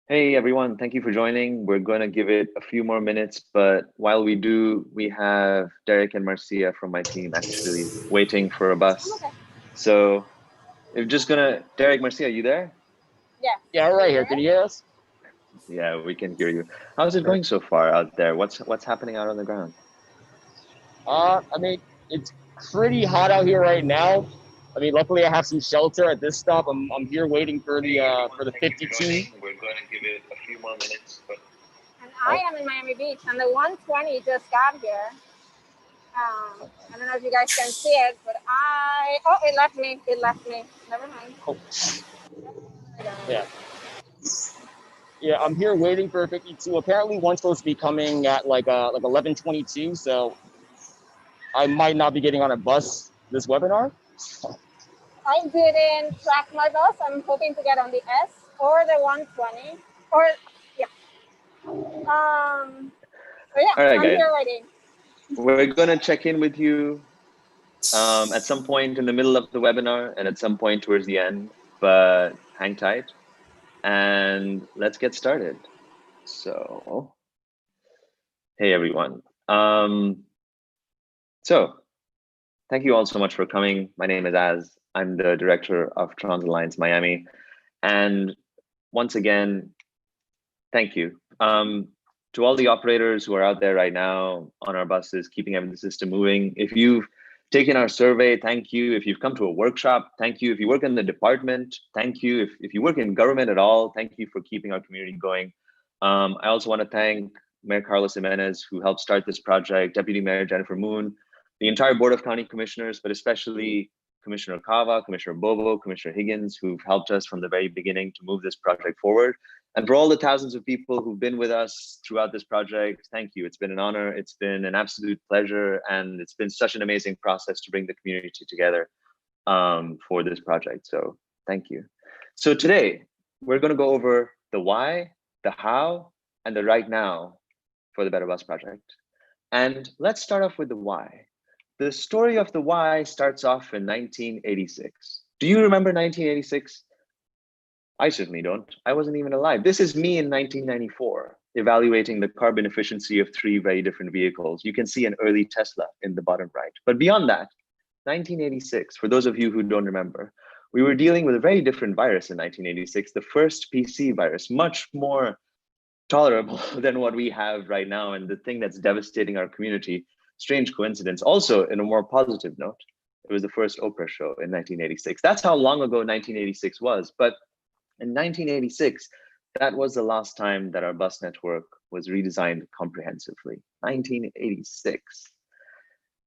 Hey everyone, thank you for joining. We're going to give it a few more minutes, but while we do, we have Derek and Marcia from my team actually waiting for a bus. Okay. So if just gonna, Derek, Marcia, you there? Yeah. Yeah, Can right you here. hear Can us? you hear us? Yeah, we can hear you. How's it Sure. going so far out there? What's happening out on the ground? I mean, it's pretty hot out here right now. I mean, luckily I have some shelter at this stop. I'm here waiting Hey for everyone, the thank you for 52. joining. We're going to give it a few more minutes, but And I Oh, am in Miami Beach, and the 120 just got here. I don't know if you guys can see it, but it left me. It left me. Never mind. oh, There we yeah, yeah. I'm here waiting for a 52. Apparently, one's supposed to be coming at like 11:22. So I might not be getting on a bus this webinar. I didn't track my bus. I'm hoping to get on the S or the 120, or yeah. So yeah, all right, I'm guys. here waiting. We're gonna check in with you at some point in the middle of the webinar and at some point towards the end, but hang tight and let's get started. So, hey everyone. So thank you all so much for coming. My name is Az. I'm the director of Trans Alliance Miami. And once again, thank you. To all the operators who are out there right now on our buses, keeping the system moving. If you've taken our survey, thank you. If you've come to a workshop, thank you. If you work in the department, thank you. If you work in government at all, thank you for keeping our community going. I also want to thank Mayor Carlos Jimenez, who helped start this project, Deputy Mayor Jennifer Moon, the entire Board of County Commissioners, but especially Commissioner Cava, Commissioner Bobo, Commissioner Higgins, who've helped us from the very beginning to move this project forward. And for all the thousands of people who've been with us throughout this project, thank you. It's been an honor. It's been an absolute pleasure. And it's been such an amazing process to bring the community together for this project. So thank you. So today, we're going to go over the why, the how, and the right now for the Better Bus project. And let's start off with the why. The story of the why starts off in 1986. Do you remember 1986? I certainly don't. I wasn't even alive. This is me in 1994, evaluating the carbon efficiency of three very different vehicles. You can see an early Tesla in the bottom right. But beyond that, 1986, for those of you who don't remember, we were dealing with a very different virus in 1986, the first PC virus, much more tolerable than what we have right now, and the thing that's devastating our community. Strange coincidence. Also, in a more positive note, it was the first Oprah show in 1986. That's how long ago 1986 was. But in 1986, that was the last time that our bus network was redesigned comprehensively. 1986.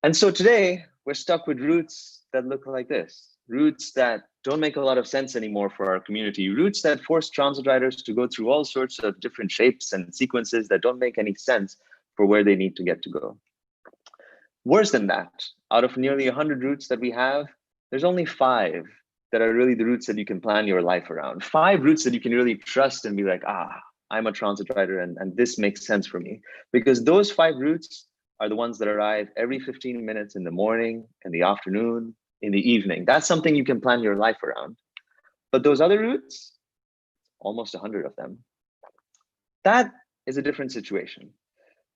And so today, we're stuck with routes that look like this. Routes that don't make a lot of sense anymore for our community. Routes that force transit riders to go through all sorts of different shapes and sequences that don't make any sense for where they need to get to go. Worse than that, out of nearly 100 routes that we have, there's only 5 that are really the routes that you can plan your life around. 5 routes that you can really trust and be like, I'm a transit rider and this makes sense for me. Because those 5 routes are the ones that arrive every 15 minutes in the morning, in the afternoon, in the evening. That's something you can plan your life around. But those other routes, almost 100 of them, that is a different situation.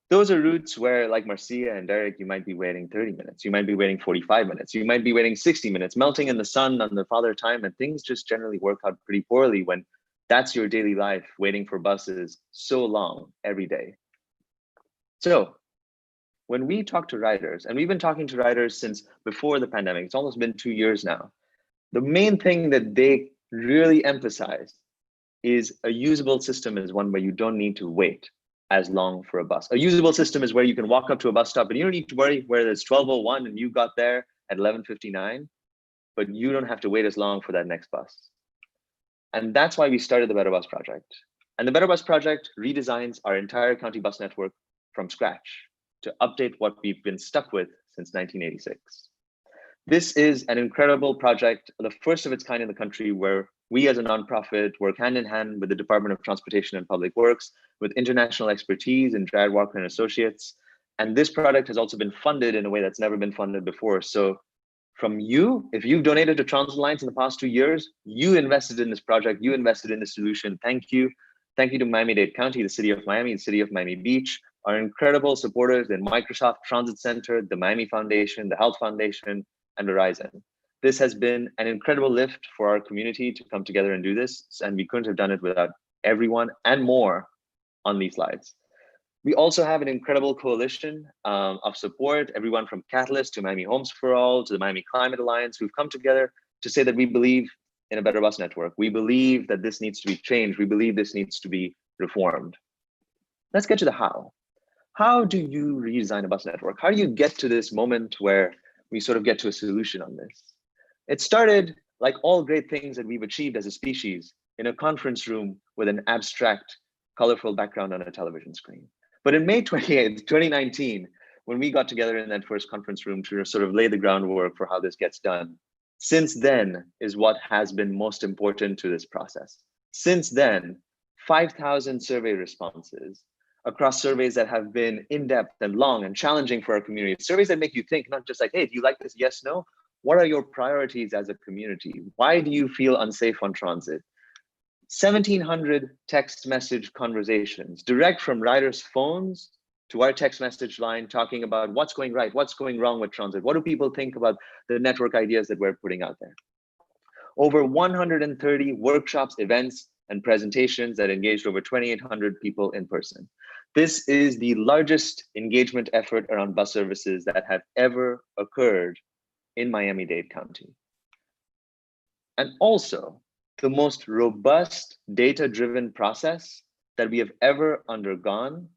Those are routes where, like Marcia and Derek, you might be waiting 30 minutes, you might be waiting 45 minutes, you might be waiting 60 minutes, melting in the sun on the father time, and things just generally work out pretty poorly when that's your daily life, waiting for buses so long every day. So when we talk to riders, and we've been talking to riders since before the pandemic, it's almost been 2 years now, the main thing that they really emphasize is a usable system is one where you don't need to wait as long for a bus. A usable system is where you can walk up to a bus stop and you don't need to worry whether it's 12:01 and you got there at 11:59, but you don't have to wait as long for that next bus. And that's why we started the Better Bus Project. And the Better Bus Project redesigns our entire county bus network from scratch to update what we've been stuck with since 1986. This is an incredible project, the first of its kind in the country, where we as a nonprofit work hand in hand with the Department of Transportation and Public Works, with international expertise in Jared Walker and Associates. And this product has also been funded in a way that's never been funded before. So from you, if you've donated to Transit Alliance in the past 2 years, you invested in this project, you invested in the solution. Thank you. Thank you to Miami-Dade County, the city of Miami, the city of Miami Beach, our incredible supporters in Microsoft Transit Center, the Miami Foundation, the Health Foundation, and Verizon. This has been an incredible lift for our community to come together and do this, and we couldn't have done it without everyone and more on these slides. We also have an incredible coalition of support, everyone from Catalyst to Miami Homes for All to the Miami Climate Alliance, who've come together to say that we believe in a better bus network. We believe that this needs to be changed. We believe this needs to be reformed. Let's get to the how. How do you redesign a bus network? How do you get to this moment where we sort of get to a solution on this? It started, like all great things that we've achieved as a species, in a conference room with an abstract, colorful background on a television screen. But in May 28th, 2019, when we got together in that first conference room to sort of lay the groundwork for how this gets done, since then is what has been most important to this process. Since then, 5,000 survey responses across surveys that have been in-depth and long and challenging for our community. Surveys that make you think, not just like, hey, do you like this? Yes, no. What are your priorities as a community? Why do you feel unsafe on transit? 1,700 text message conversations, direct from riders' phones to our text message line, talking about what's going right, what's going wrong with transit. What do people think about the network ideas that we're putting out there? Over 130 workshops, events, and presentations that engaged over 2,800 people in person. This is the largest engagement effort around bus services that have ever occurred in Miami-Dade County. And also the most robust data-driven process that we have ever undergone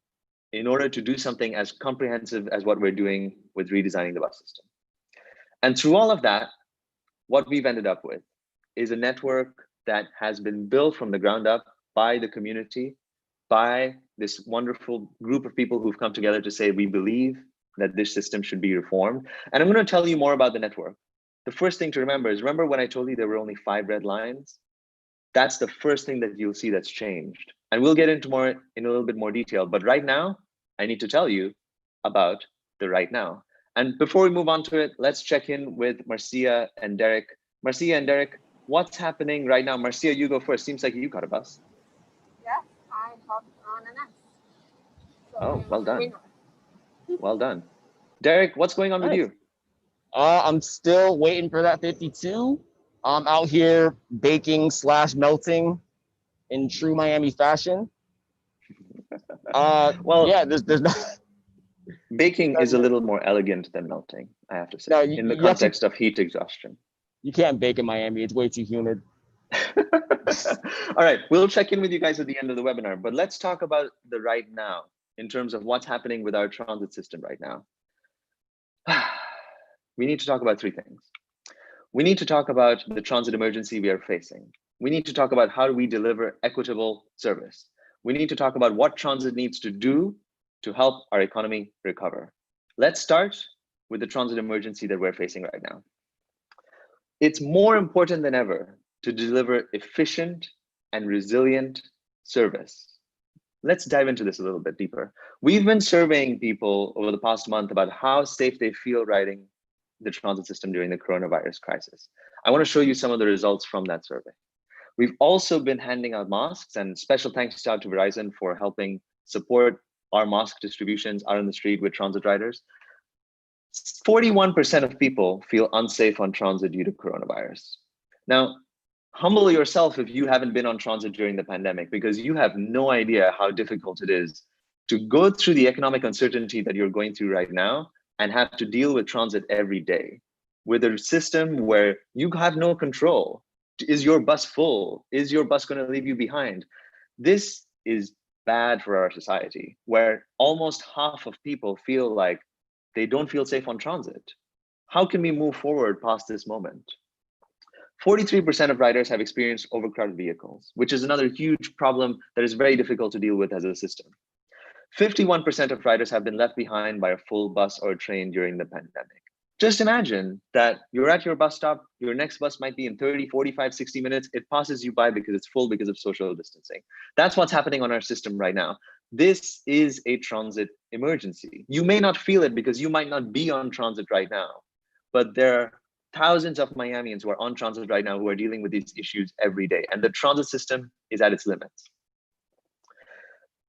in order to do something as comprehensive as what we're doing with redesigning the bus system. And through all of that, what we've ended up with is a network that has been built from the ground up by the community, by this wonderful group of people who've come together to say, we believe that this system should be reformed. And I'm going to tell you more about the network. The first thing to remember is, remember when I told you there were only 5 red lines? That's the first thing that you'll see that's changed. And we'll get into more in a little bit more detail. But right now, I need to tell you about the right now. And before we move on to it, let's check in with Marcia and Derek. Marcia and Derek, what's happening right now? Marcia, you go first. Seems like you got a bus. Yeah, I hopped on an S. So Oh, well done. Well done. Derek, what's going on with you? I'm still waiting for that 52. I'm out here baking / melting in true Miami fashion. Well, yeah, there's no baking is a little more elegant than melting, I have to say, no, in the context of heat exhaustion. You can't bake in Miami. It's way too humid. All right, we'll check in with you guys at the end of the webinar, but let's talk about the right now in terms of what's happening with our transit system right now. We need to talk about 3 things. We need to talk about the transit emergency we are facing. We need to talk about how do we deliver equitable service. We need to talk about what transit needs to do to help our economy recover. Let's start with the transit emergency that we're facing right now. It's more important than ever to deliver efficient and resilient service. Let's dive into this a little bit deeper. We've been surveying people over the past month about how safe they feel riding the transit system during the coronavirus crisis. I want to show you some of the results from that survey. We've also been handing out masks, and special thanks out to Verizon for helping support our mask distributions out on the street with transit riders. 41% of people feel unsafe on transit due to coronavirus. Now, humble yourself if you haven't been on transit during the pandemic, because you have no idea how difficult it is to go through the economic uncertainty that you're going through right now and have to deal with transit every day with a system where you have no control. Is your bus full? Is your bus going to leave you behind? This is bad for our society, where almost half of people feel like they don't feel safe on transit. How can we move forward past this moment? 43% of riders have experienced overcrowded vehicles, which is another huge problem that is very difficult to deal with as a system. 51% of riders have been left behind by a full bus or train during the pandemic. Just imagine that you're at your bus stop, your next bus might be in 30, 45, 60 minutes. It passes you by because it's full because of social distancing. That's what's happening on our system right now. This is a transit emergency. You may not feel it because you might not be on transit right now, but there are thousands of Miamians who are on transit right now who are dealing with these issues every day, and the transit system is at its limits.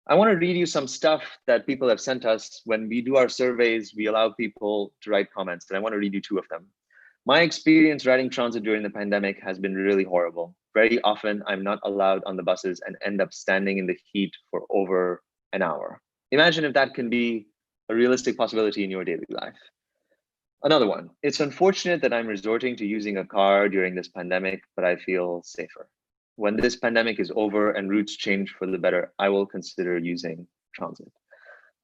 I want to read you some stuff that people have sent us. When we do our surveys, we allow people to write comments, and I want to read you 2 of them. My experience riding transit during the pandemic has been really horrible. Very often, I'm not allowed on the buses and end up standing in the heat for over an hour. Imagine if that can be a realistic possibility in your daily life. Another one, it's unfortunate that I'm resorting to using a car during this pandemic, but I feel safer. When this pandemic is over and routes change for the better, I will consider using transit.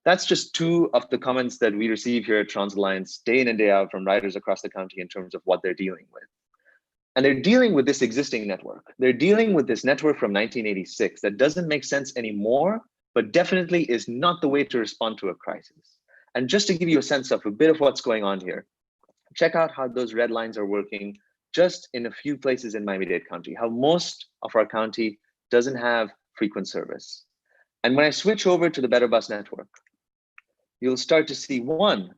That's just 2 of the comments that we receive here at Transit Alliance day in and day out from riders across the county in terms of what they're dealing with. And they're dealing with this existing network. They're dealing with this network from 1986 that doesn't make sense anymore, but definitely is not the way to respond to a crisis. And just to give you a sense of a bit of what's going on here, check out how those red lines are working just in a few places in Miami-Dade County, how most of our county doesn't have frequent service. And when I switch over to the Better Bus network, you'll start to see, one,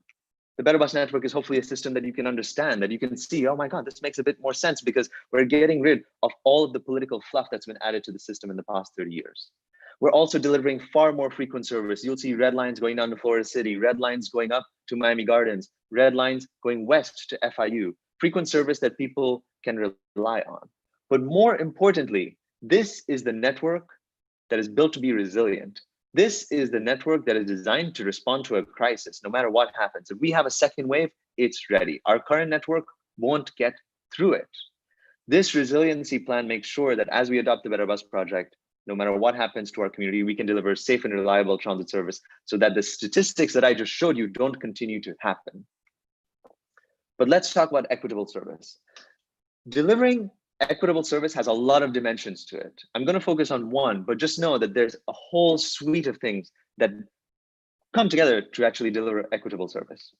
the Better Bus network is hopefully a system that you can understand, that you can see, oh my God, this makes a bit more sense because we're getting rid of all of the political fluff that's been added to the system in the past 30 years. We're also delivering far more frequent service. You'll see red lines going down to Florida City, red lines going up to Miami Gardens, red lines going west to FIU, frequent service that people can rely on. But more importantly, this is the network that is built to be resilient. This is the network that is designed to respond to a crisis, no matter what happens. If we have a second wave, it's ready. Our current network won't get through it. This resiliency plan makes sure that as we adopt the Better Bus project, no matter what happens to our community, we can deliver safe and reliable transit service so that the statistics that I just showed you don't continue to happen. But let's talk about equitable service. Delivering equitable service has a lot of dimensions to it. I'm going to focus on one, but just know that there's a whole suite of things that come together to actually deliver equitable service.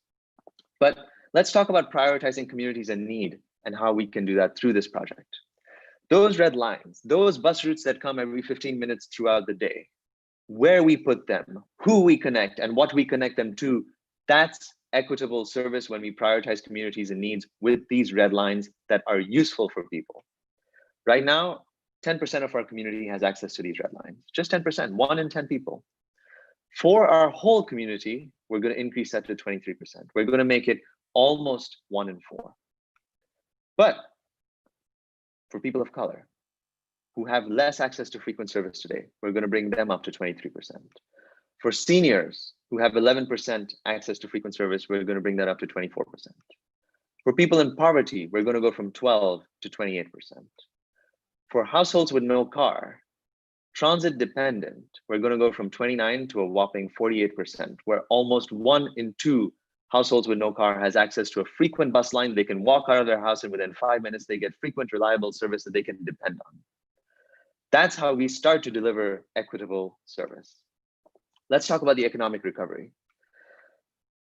But let's talk about prioritizing communities in need and how we can do that through this project. Those red lines, those bus routes that come every 15 minutes throughout the day, where we put them, who we connect, and what we connect them to, that's equitable service when we prioritize communities in needs with these red lines that are useful for people. Right now, 10% of our community has access to these red lines, just 10%, 1 in 10 people. For our whole community, we're going to increase that to 23%. We're going to make it almost 1 in 4. But for people of color who have less access to frequent service today, we're going to bring them up to 23%. For seniors who have 11% access to frequent service, we're going to bring that up to 24%. For people in poverty, we're going to go from 12 to 28%. For households with no car, transit dependent, we're going to go from 29 to a whopping 48%, where almost 1 in 2 households with no car has access to a frequent bus line. They can walk out of their house and within 5 minutes, they get frequent, reliable service that they can depend on. That's how we start to deliver equitable service. Let's talk about the economic recovery.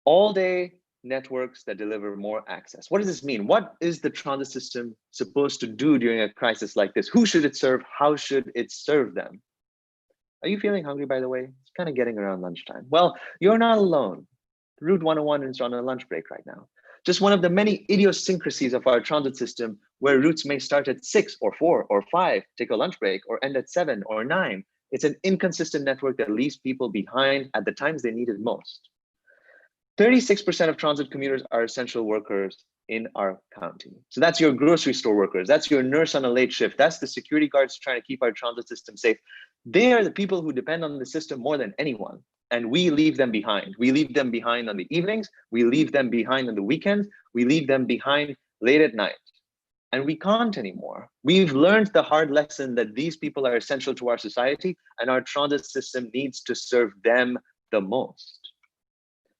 All day networks that deliver more access. What does this mean? What is the transit system supposed to do during a crisis like this? Who should it serve? How should it serve them? Are you feeling hungry, by the way? It's kind of getting around lunchtime. Well, you're not alone. Route 101 is on a lunch break right now. Just one of the many idiosyncrasies of our transit system where routes may start at 6 or 4 or 5, take a lunch break, or end at 7 or 9. It's an inconsistent network that leaves people behind at the times they need it most. 36% of transit commuters are essential workers in our county. So that's your grocery store workers, that's your nurse on a late shift, that's the security guards trying to keep our transit system safe. They are the people who depend on the system more than anyone. And we leave them behind. We leave them behind on the evenings. We leave them behind on the weekends. We leave them behind late at night. And we can't anymore. We've learned the hard lesson that these people are essential to our society and our transit system needs to serve them the most.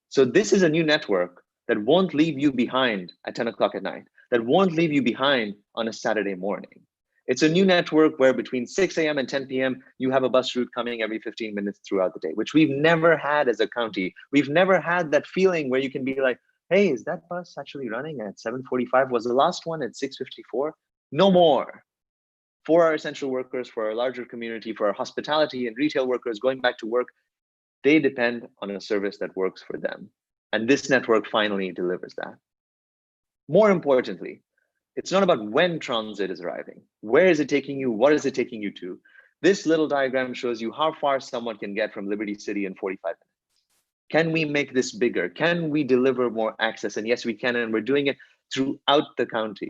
So this is a new network that won't leave you behind at 10 o'clock at night, that won't leave you behind on a Saturday morning. It's a new network where between 6 a.m. and 10 p.m., you have a bus route coming every 15 minutes throughout the day, which we've never had as a county. We've never had that feeling where you can be like, hey, is that bus actually running at 7:45? Was the last one at 6:54? No more. For our essential workers, for our larger community, for our hospitality and retail workers going back to work, they depend on a service that works for them. And this network finally delivers that. More importantly, it's not about when transit is arriving. Where is it taking you? What is it taking you to? This little diagram shows you how far someone can get from Liberty City in 45 minutes. Can we make this bigger? Can we deliver more access? And yes, we can, and we're doing it throughout the county.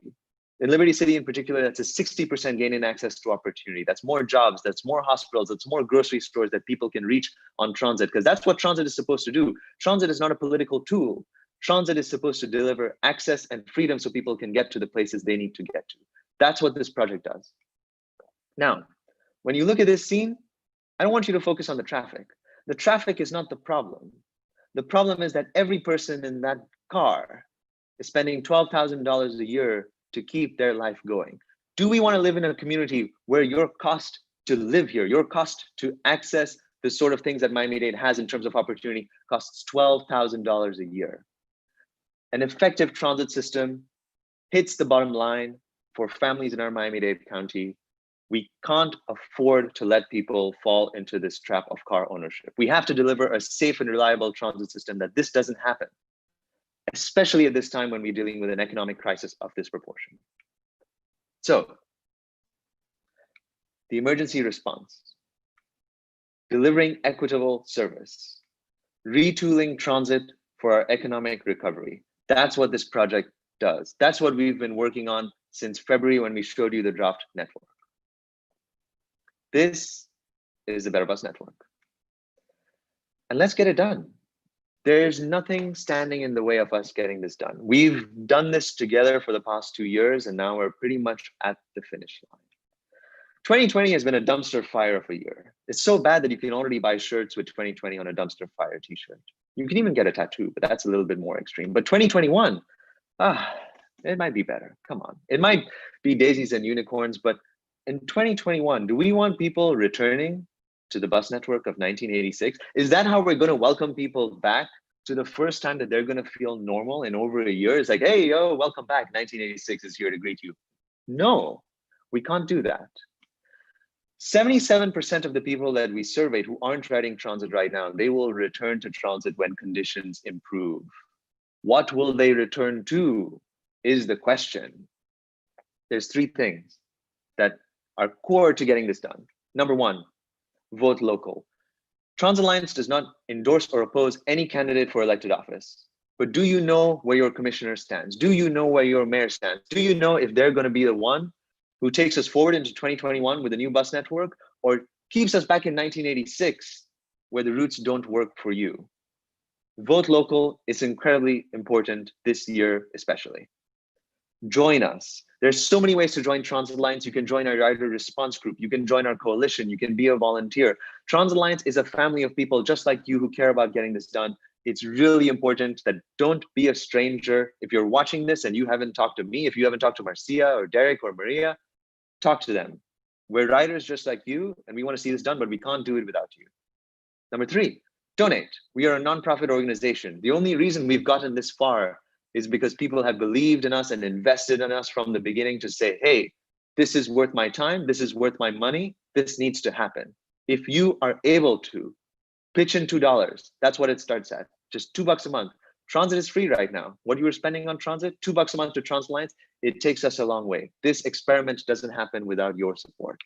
In Liberty City in particular, that's a 60% gain in access to opportunity. That's more jobs, that's more hospitals, that's more grocery stores that people can reach on transit, because that's what transit is supposed to do. Transit is not a political tool. Transit is supposed to deliver access and freedom so people can get to the places they need to get to. That's what this project does. Now, when you look at this scene, I don't want you to focus on the traffic. The traffic is not the problem. The problem is that every person in that car is spending $12,000 a year to keep their life going. Do we want to live in a community where your cost to live here, your cost to access the sort of things that Miami-Dade has in terms of opportunity costs $12,000 a year? An effective transit system hits the bottom line for families in our Miami-Dade County. We can't afford to let people fall into this trap of car ownership. We have to deliver a safe and reliable transit system that this doesn't happen, especially at this time when we're dealing with an economic crisis of this proportion. So, the emergency response, delivering equitable service, retooling transit for our economic recovery. That's what this project does. That's what we've been working on since February when we showed you the draft network. This is the Better Bus Network. And let's get it done. There's nothing standing in the way of us getting this done. We've done this together for the past 2 years, and now we're pretty much at the finish line. 2020 has been a dumpster fire of a year. It's so bad that you can already buy shirts with 2020 on a dumpster fire t-shirt. You can even get a tattoo, but that's a little bit more extreme. But 2021, it might be better. Come on. It might be daisies and unicorns, but in 2021, do we want people returning to the bus network of 1986? Is that how we're going to welcome people back to the first time that they're going to feel normal in over a year? It's like, hey, yo, welcome back. 1986 is here to greet you. No, we can't do that. 77% of the people that we surveyed who aren't riding transit right now, they will return to transit when conditions improve. What will they return to is the question. There's 3 things that are core to getting this done. Number 1, vote local. Transit Alliance does not endorse or oppose any candidate for elected office. But do you know where your commissioner stands? Do you know where your mayor stands? Do you know if they're going to be the one who takes us forward into 2021 with a new bus network, or keeps us back in 1986 where the routes don't work for you? Vote local is incredibly important this year, especially. Join us. There's so many ways to join Transit Alliance. You can join our rider response group. You can join our coalition. You can be a volunteer. Transit Alliance is a family of people just like you who care about getting this done. It's really important that don't be a stranger. If you're watching this and you haven't talked to me, if you haven't talked to Marcia or Derek or Maria, talk to them. We're riders just like you, and we want to see this done, but we can't do it without you. Number 3, donate. We are a nonprofit organization. The only reason we've gotten this far is because people have believed in us and invested in us from the beginning to say, hey, this is worth my time, this is worth my money, this needs to happen. If you are able to pitch in $2, that's what it starts at, just $2 a month. Transit is free right now. What you were spending on transit, $2 a month to Transit Alliance, it takes us a long way. This experiment doesn't happen without your support.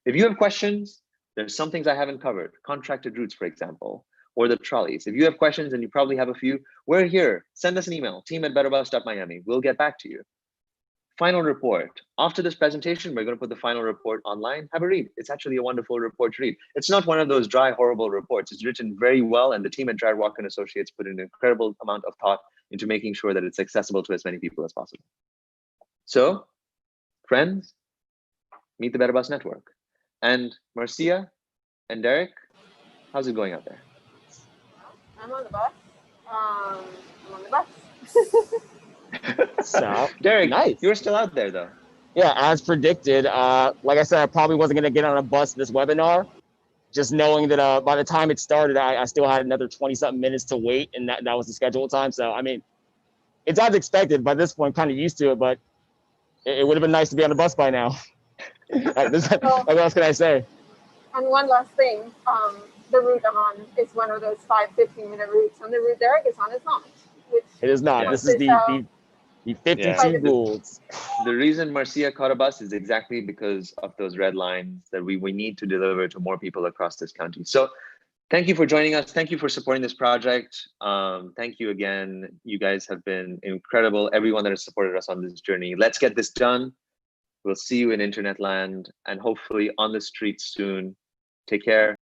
If you have questions, there's some things I haven't covered, contracted routes, for example, or the trolleys. If you have questions, and you probably have a few, we're here. Send us an email, team@betterbus.miami. We'll get back to you. Final report. After this presentation, we're going to put the final report online. Have a read. It's actually a wonderful report to read. It's not one of those dry, horrible reports. It's written very well, and the team at Jared Walker & Associates put an incredible amount of thought into making sure that it's accessible to as many people as possible. So, friends, meet the Better Bus Network. And Marcia and Derek, how's it going out there? I'm on the bus. I'm on the bus. So, Derek, nice. You're still out there though. Yeah, as predicted. Like I said, I probably wasn't going to get on a bus this webinar. Just knowing that by the time it started, I still had another 20-something minutes to wait, and that was the scheduled time. So, I mean, it's as expected. By this point, kind of used to it, but it would have been nice to be on the bus by now. What else can I say? And one last thing, the route I'm on is one of those 5 15-minute routes, and the route Derek is on is not. Which it is not. Yeah. This is the The 52 Yeah. Goulds. The reason Marcia caught a bus is exactly because of those red lines that we need to deliver to more people across this county. So thank you for joining us. Thank you for supporting this project. Thank you again. You guys have been incredible. Everyone that has supported us on this journey. Let's get this done. We'll see you in internet land and hopefully on the streets soon. Take care.